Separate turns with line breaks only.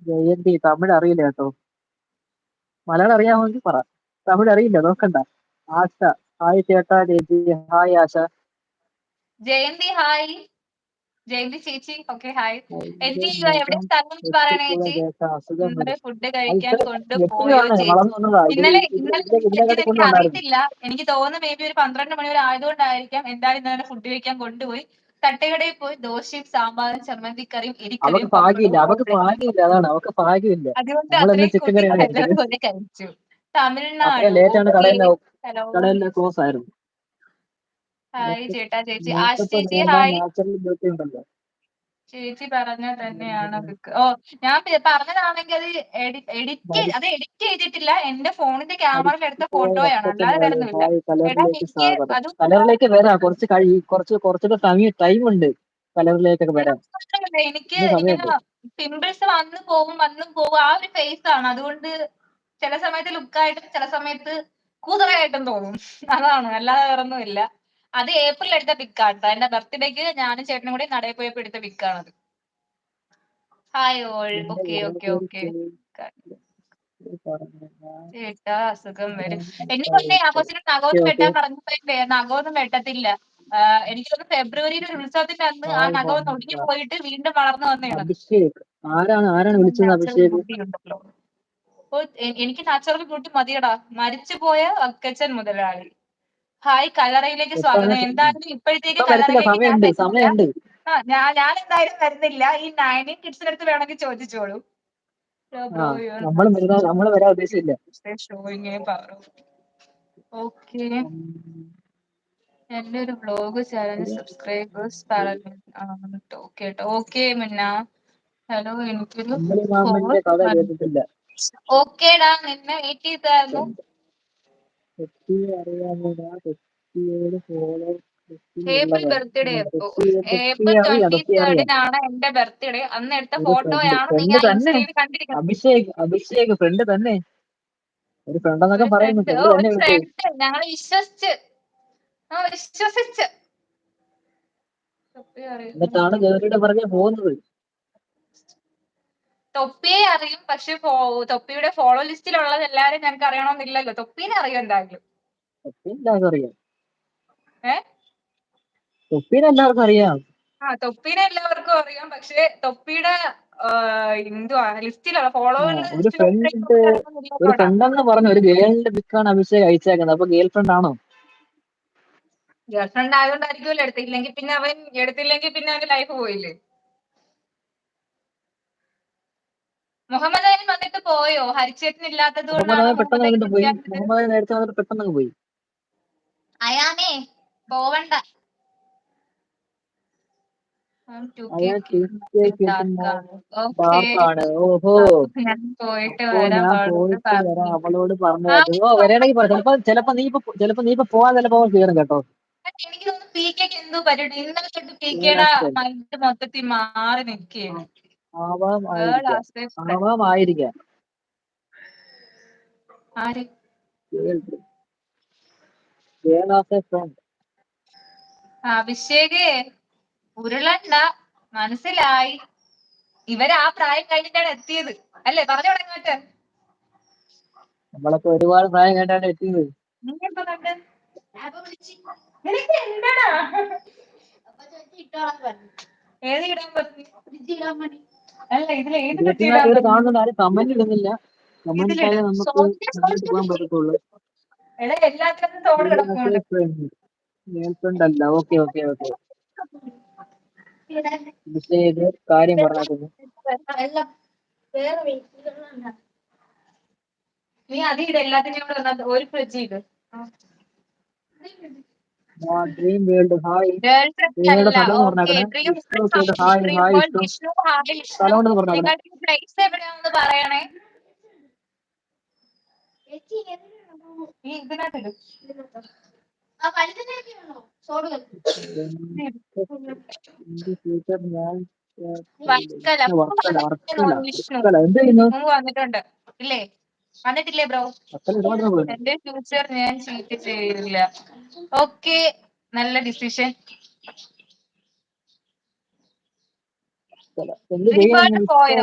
ജയന്തി തമിഴ് അറിയില്ല കേട്ടോ. മലയാളം അറിയാമെങ്കിൽ പറ. തമിഴ് അറിയില്ല, നോക്കണ്ട. ആശ. ഹായ് ചേട്ടാ ചേച്ചി. ഹായ് ആശ.
ജയന്തി ഹായ്. ജയന്തി ചേച്ചി ഓക്കെ ഹായ്. എന്ത് ചെയ്യുക, എവിടെ
മുഖം
സ്ഥലം എന്ന് പറയണ ചേച്ചി.
കേട്ട അസുഖം
ഇന്നലെ
വരും.
ഫുഡ് കഴിക്കാൻ
ഇപ്പൊ
കൊണ്ടുപോയോ
ഞെട്ടിയാണ്
ചേച്ചി?
വളർന്നു വന്നതാ.
ഇന്നലെ
ഇതിനകത്ത്
എനിക്ക്
കൊണ്ടുവന്നായിരുന്നു.
അറിയത്തില്ല. എനിക്ക് തോന്നുന്നു മേ ബി ഒരു 12 മണി വരെ ആയതുകൊണ്ടായിരിക്കാം. എന്തായാലും ഇന്നലെ ഫുഡ് കഴിക്കാൻ കൊണ്ടുപോയി. തട്ടുകടയിൽ പോയി ദോശയും സാമ്പാറും ചമ്മന്തിക്കറിയും
അവക്ക്
എരിക്കറിയും
ഭാഗ്യമില്ല,
പപ്പടവും
അവക്ക് ഭാഗ്യമില്ല, അതാണ് അവക്ക് ഭാഗ്യമില്ല.
അതുകൊണ്ട്
നമ്മളെല്ലാം
അത്രയും
ചിക്കൻ
കൂട്ടി
കറിയാണ് കഴിച്ചത്.
നല്ലതുപോലെ കഴിച്ചു.
അത്രയും
തമിഴ്നാടു
ലേറ്റ് ആണ്.
ഓക്കെ. ഹലോ
കടയെല്ലാം ക്ലോസ് ആയിരുന്നു.
ഹായ് ചേട്ടാ ചേച്ചി. ആശ
മേക്കപ്പ്
ചേച്ചി
വേണ്ട,
ഹായ്.
നാച്ചുറൽ ബ്യൂട്ടി ഉണ്ടല്ലോ.
ചേച്ചി പറഞ്ഞ തന്നെയാണ് ഓ ഞാൻ പറഞ്ഞതാണെങ്കിൽ അത് എഡിറ്റ് ചെയ്തിട്ടില്ല. എന്റെ ഫോണിന്റെ ക്യാമറയിൽ എടുത്ത
മരിച്ചുപോയ
ഫോട്ടോയാണ്,
അപ്പച്ചൻ
അല്ലാതെ
മോളെ,
വരുന്നില്ല.
ഹായ്.
എടാ
കലറിലേക്ക്
എനിക്ക്
സ്വാഗതം.
അത്
കലറിലേക്ക് വരാം. കുറച്ചൊക്കെ ടൈം ഉണ്ട്. കലറിലേക്കൊക്കെ വരാം.
എനിക്ക്
ഇനി
ഇങ്ങനെ
സമയമുണ്ട്.
പിമ്പിൾസ് വന്നും പോകും ആ ഒരു ഫേസ് ആണ്. അതുകൊണ്ട് ചില സമയത്ത് ലുക്കായിട്ടും ചില സമയത്ത് കൂതറയായിട്ടും തോന്നും. അതാണ്, അല്ലാതെ വേറൊന്നും ഇല്ല. അത് ഏപ്രിൽ എടുത്ത പിക്കാണ്. എന്റെ ബർത്ത്ഡേക്ക് ഞാനും ചേട്ടനും കൂടി നടയിൽ പോയപ്പോ എടുത്ത പിക്കാണത്. Hi all.
എന്റെ
ഓക്കെ ഓക്കെ
യാതൊരു
ഓക്കെ.
പറഞ്ഞു ഞാൻ
ചേട്ടാ അസുഖം വരും.
ഇതാ
എനിക്കൊന്നേ ആ
വിളിച്ചത്.
കൊച്ചിന്
ഓക്കെ
നഖമൊന്നും
ഓക്കെ.
വെട്ടാൻ പറഞ്ഞപ്പോഴേ നഖമൊന്നും വെട്ടത്തില്ല. എനിക്കൊന്ന് ഫെബ്രുവരിയിൽ ഒരു ഉത്സവത്തിന്റെ അന്ന് ആ
ഹായ്
നഖം ഒന്ന് ഒടിഞ്ഞു
മമത.
പോയിട്ട് വീണ്ടും വളർന്നു വന്നതാണ്.
അഭിഷേക്. ആരാണ് വിളിച്ചത്?
നാച്ചുറൽ
അഭിഷേക്.
ബ്യൂട്ടി ഉണ്ടല്ലോ. അപ്പൊ എനിക്ക് നാച്ചുറൽ ബ്യൂട്ടി മതിയടാ. മരിച്ചുപോയ അക്കച്ചൻ മുതലാളി. ഹായ് കല്ലറയിലേക്ക്
എത്താണ്?
സ്വാഗതം. എന്തായാലും ഇപ്പോഴത്തേക്ക്
ഇപ്പൊ വരത്തില്ല,
കല്ലറയിലേക്ക് ഞാൻ
സമയമുണ്ട്,
വരുന്നില്ല.
സമയമുണ്ട്.
ഞാൻ എന്തായാലും വരുന്നില്ല. ഈ 19 കിഡ്സിന്റെ അടുത്ത് വേണമെങ്കിൽ ചോദിച്ചോളൂ.
ആ,
ബ്രോ യു ആർ
നമ്മള് വരാൻ ഉദ്ദേശിച്ചില്ല.
Showing okay. എന്റെ ഒരു വ്ലോഗ് ചാനൽ സബ്സ്ക്രൈബേഴ്സ് ഓക്കെ മുന്ന. ഹലോ എനിക്കൊരു
അമ്പിളി മാമന്റെ കഥ കേട്ടിട്ടില്ല.
ഓക്കേടാ, നിന്നെ വെയിറ്റ് ചെയ്തായിരുന്നു.
തെറ്റിയോട് ഫോളോ.
ഏപ്രിൽ ബർത്ത്ഡേ എപ്പോ?
തെറ്റി
ഏപ്രിൽ
അറിയാം, തെറ്റി അറിയാം.
23rd എന്റെ ബർത്ത്ഡേ. അന്ന് എടുത്ത
ഒരു
ഫോട്ടോയാണ് നീ
ഫ്രണ്ട്
ആ
തന്നെ.
ഇൻസ്റ്റയിൽ കണ്ടിരിക്കുന്നത്.
അഭിഷേക് ഫ്രണ്ട് തന്നെ. ഒരു ഫ്രണ്ട് എന്നൊക്കെ
ഒരു
പറയുന്നു.
ഫ്രണ്ട്,
ഫ്രണ്ട് തന്നെ
ഒരു
വിളിച്ചത്.
ഫ്രണ്ട് ഞങ്ങൾ വിശ്വസിച്ച്
എന്നിട്ടാണ് ജോലിയുടെ പറഞ്ഞ് പോകുന്നത്.
തൊപ്പിയെ അറിയും, പക്ഷെ തൊപ്പിയുടെ ഫോളോ ലിസ്റ്റിലുള്ളത് എല്ലാരും ഞങ്ങൾക്ക് അറിയണമെന്നില്ലല്ലോ. തൊപ്പീനെ അറിയാം എന്തായാലും.
തൊപ്പി എല്ലാവർക്കും അറിയാം.
ഏഹ്
തൊപ്പീനെ എല്ലാവർക്കും അറിയാം.
തൊപ്പീനെ എല്ലാവർക്കും അറിയാം. പക്ഷെ തൊപ്പിയുടെ എന്തുവാ ലിസ്റ്റിലുള്ള ഫോളോവേഴ്സിന്റെ
ഒരു ഫ്രണ്ട് ഒരു
ലിസ്റ്റിലുള്ള
ഫ്രണ്ടെന്ന് പറഞ്ഞു. ഒരു ഗേളിന്റെ പിക്കാണ് അഭിഷേക് അയച്ചേക്കുന്നത്. അപ്പൊ ഗേൾ ഫ്രണ്ട് ആണോ?
ഗേൾ ഫ്രണ്ട് ആയതുകൊണ്ടായിരിക്കുമല്ലോ എടുത്തില്ലെങ്കിൽ പിന്നെ അവന്റെ ലൈഫ് പോയില്ലേ. മുഹമ്മദ് അലി വന്നിട്ട് പോയോ? ഹരിച്ചേട്ടൻ ഇല്ലാത്തത് കൊണ്ടാണ്
പെട്ടെന്ന്
മുഹമ്മദ് അലി
വന്നിട്ട് പോയി.
വിളിക്കാത്തത്.
മുഹമ്മദ് നേരത്തെ വന്നിട്ട് പെട്ടെന്ന് പോയി.
അയാമേ പോവണ്ട.
അയാൾ
ഓക്കെ.
ഡാർക്കാണ്. ഓഹോ.
ഞാൻ പോയിട്ട്
അപ്പോ
വരാം
ഞാൻ
അവളോട്
പോയിട്ട് വരാം,
പറഞ്ഞിട്ട്.
അവളോട് പറഞ്ഞു. വരണമെങ്കിൽ പറയാം. ചിലപ്പോ നീ ഇപ്പൊ പോവാൻ ചിലപ്പോ കയറും കേട്ടോ.
എനിക്ക് തോന്നുന്നു പി കെക്ക് എന്തോ പരിപാടി. ഇന്നലെ തൊട്ട് പി
ഞാൻ
കെയുടെ
അച്ഛൻ
മൈൻഡ് മൊത്തത്തിൽ മാറി നിൽക്കുകയാണ്.
ആവാമായിരിക്കാം.
ആര്? അഭിഷേക് ഉരുളണ്ട, മനസ്സിലായി. ഇവര് ആ പ്രായം കഴിഞ്ഞിട്ടാണ് എത്തിയത് അല്ലേ? പറഞ്ഞു തുടങ്ങട്ടെ.
നമ്മളൊക്കെ ഒരുപാട് പ്രായം കേട്ടാണ് എത്തിയത്.
നീ എപ്പോ കണ്ട്? നിനക്ക് എന്താടാ? ഏത് ഇടാൻ പറഞ്ഞു? അല്ല ഇതിൽ ഏത് പറ്റി
24
ഇടാൻ
പേര്
പറഞ്ഞു?
കാണുന്നുണ്ട്. ആരും കമന്റ് ഇടുന്നില്ല. കമന്റ്
ഇതിലിട്.
ഇട്ടാലേ നമുക്ക് മുന്നോട്ട് പോകാൻ പറ്റത്തുള്ളൂ.
എടാ എല്ലാത്തിനും തോട് കിടപ്പുണ്ട്.
ഗേൾ ഫ്രണ്ട് അല്ല. Okay okay okay. അഭിഷേക് കാര്യം പറഞ്ഞാക്കുന്നു.
നീ അതിടെ എല്ലാത്തിനും കൂടെ ഒരു ഫ്രിഡ്ജ് ഇട്.
Dream world hi.
Girlfriend
നിങ്ങളുടെ
അല്ല.
സ്ഥലം എന്ന്
ഓക്കെ.
പറഞ്ഞാക്കണേ.
Dream
hi
dream
hi
world
ഇഷ്ടം.
വിഷ്ണു. ഹായ് വിഷ്ണു.
സ്ഥലം ഉണ്ടെന്ന് പറഞ്ഞാക്കണേ.
നിങ്ങളുടെ പ്ലേസ് എവിടെയാണെന്ന് പറയണേ. ഈ ഇതിനകത്ത് ഇടും.
ഫ്യൂച്ചർ ഞാൻ
വർക്കല വിഷ്ണു
എന്ത് ചെയ്യുന്നു?
വന്നിട്ടുണ്ട് ഇല്ലേ? വന്നിട്ടില്ലേ ബ്രോ? എന്റെ ഫ്യൂച്ചർ ഞാൻ ചീറ്റ് ചെയ്യില്ല. ഓക്കെ, നല്ല ഡിസിഷൻ.
എന്ത്
ഒരുപാട്
ചെയ്യാൻ
പോയോ?